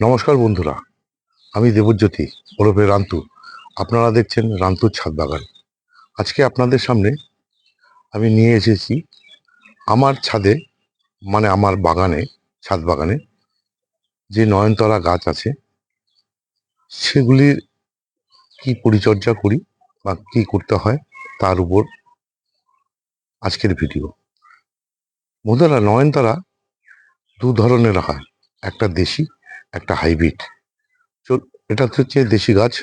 নমস্কার বন্ধুরা, আমি দেবজ্যোতি ওরফে রান্তু। আপনারা দেখছেন রান্তুর ছাদ বাগান। আজকে আপনাদের সামনে আমি নিয়ে এসেছি আমার ছাদে, মানে আমার বাগানে, ছাদ বাগানে যে নয়নতারা গাছ আছে সেগুলির কি পরিচর্যা করি বা কি করতে হয় তার উপর আজকের ভিডিও। বন্ধুরা, নয়নতারা দু ধরনের হয়, একটা দেশি, একটা হাইব্রিড। এটা হচ্ছে দেশি গাছ।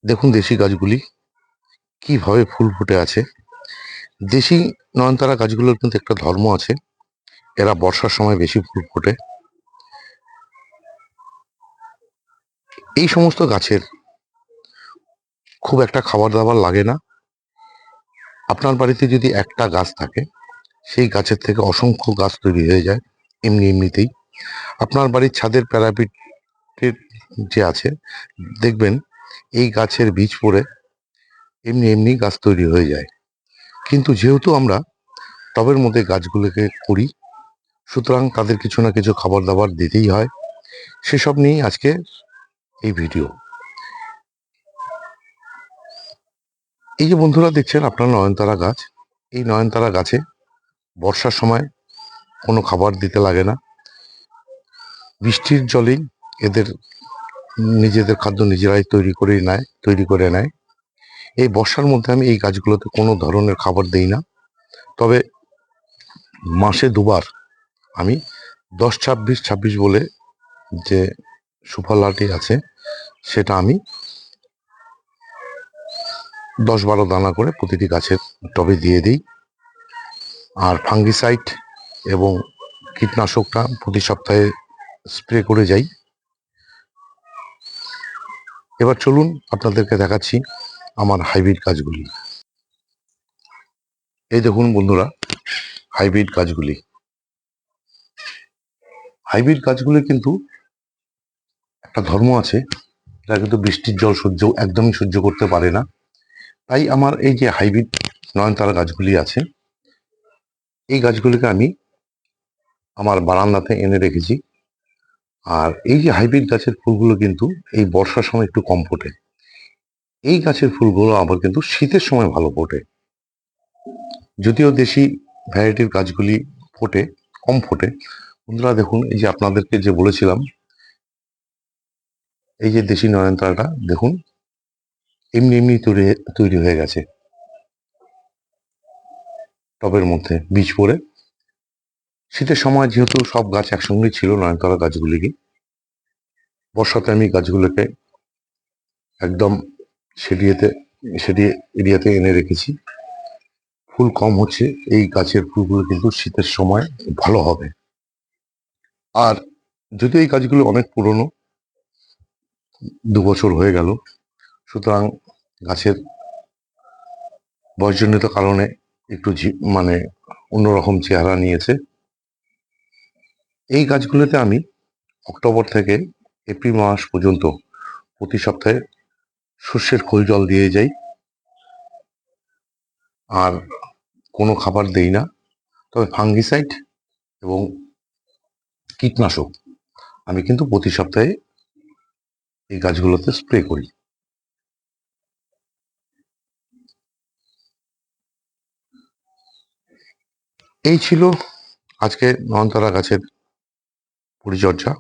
দেখুন দেশি গাছগুলি কিভাবে ফুল ফুটে আছে। দেশি নয়নতারা গাছগুলোর কিন্তু একটা ধর্ম আছে, এরা বর্ষার সময় বেশি ফুল ফোটে। এই সমস্ত গাছের খুব একটা খাবার দাবার লাগে না। আপনার বাড়িতে যদি একটা গাছ থাকে, সেই গাছের থেকে অসংখ্য গাছ তৈরি হয়ে যায় এমনি এমনিতেই। আপনার বাড়ির ছাদের প্যারাপিটের যে আছে, দেখবেন এই গাছের বীজ পড়ে এমনি এমনি গাছ তৈরি হয়ে যায়। কিন্তু যেহেতু আমরা টবের মধ্যে গাছগুলোকে করি, সুতরাং তাদের কিছু না কিছু খাবার দাবার দিতেই হয়। সেসব নিয়েই আজকে এই ভিডিও। এই যে বন্ধুরা দেখছেন আপনার নয়নতারা গাছ, এই নয়নতারা গাছে বর্ষার সময় কোনো খাবার দিতে লাগে না। বৃষ্টির জলেই এদের নিজেদের খাদ্য নিজেরাই তৈরি করে নেয়। এই বর্ষার মধ্যে আমি এই গাছগুলোতে কোনো ধরনের খাবার দেই না। তবে মাসে দুবার আমি 10-26-26 বলে যে সুফলাটি আছে, সেটা আমি 10-12 দানা করে প্রতিটি গাছের টবে দিয়ে দিই। আর ফাঙ্গিসাইড এবং কীটনাশকটা প্রতি সপ্তাহে স্প্রে করে যাই। এবার চলুন আপনাদেরকে দেখাচ্ছি আমার হাইব্রিড গাছগুলি। এই দেখুন বন্ধুরা, হাইব্রিড গাছগুলি। হাইব্রিড গাছগুলি কিন্তু একটা ধর্ম আছে, এরা কিন্তু বৃষ্টির জল একদমই সহ্য করতে পারে না। তাই আমার এই যে হাইব্রিড নয়নতারা গাছগুলি আছে, এই গাছগুলিকে আমি আমার বারান্দাতে এনে রেখেছি। আর এই যে হাইব্রিড গাছের ফুলগুলো কিন্তু এই বর্ষার সময় একটু কম ফোটে। এই গাছের ফুলগুলো আবার কিন্তু শীতের সময় ভালো ফোটে। যদিও দেশি ভ্যারাইটির গাছগুলি ফোটে, কম ফোটে। বন্ধুরা দেখুন, এই যে আপনাদেরকে যে বলেছিলাম, এই যে দেশি নয়নতারাটা দেখুন এমনি এমনি তৈরি হয়ে গেছে টবের মধ্যে বীজ পড়ে। শীতের সময় যেহেতু সব গাছ একসঙ্গেই ছিল নয়নতারা গাছগুলিকে, বর্ষাতে আমি গাছগুলোকে একদম সেডিয়ে এরিয়াতে এনে রেখেছি। ফুল কম হচ্ছে, এই গাছের ফুলগুলো কিন্তু শীতের সময় ভালো হবে। আর যদিও এই গাছগুলো অনেক পুরনো, 2 বছর হয়ে গেল, সুতরাং গাছের বয়সজনিত কারণে একটু মানে অন্যরকম চেহারা নিয়েছে। এই গাছগুলোতে আমি অক্টোবর থেকে এপ্রিল মাস পর্যন্ত প্রতি সপ্তাহে সর্ষের খোল জল দিয়ে যাই। আর কোনো খাবার দেই না, তবে ফাঙ্গিসাইড এবং কীটনাশক আমি কিন্তু প্রতি সপ্তাহে এই গাছগুলোতে স্প্রে করি। এই ছিল আজকে নয়নতারা গাছের পরিচর্যা।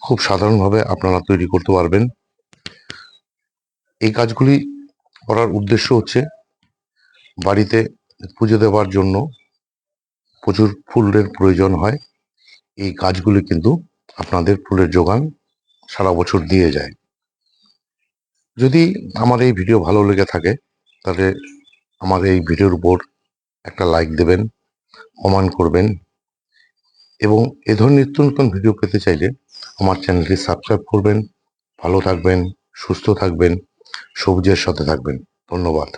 খুব সাধারণভাবে আপনারা তৈরি করতে পারবেন। এই গাছগুলি করার উদ্দেশ্য হচ্ছে বাড়িতে পুজো দেওয়ার জন্য প্রচুর ফুলের প্রয়োজন হয়। এই গাছগুলি কিন্তু আপনাদের ফুলের যোগান সারা বছর দিয়ে যায়। যদি আমার এই ভিডিও ভালো লেগে থাকে, তাহলে আমার এই ভিডিওর উপর একটা লাইক দেবেন, কমেন্ট করবেন, এবং এ ধরনের নিত্য নতুন ভিডিও পেতে চাইলে আমার চ্যানেলটি সাবস্ক্রাইব করবেন। ভালো থাকবেন, সুস্থ থাকবেন, সবুজের সাথে থাকবেন। ধন্যবাদ।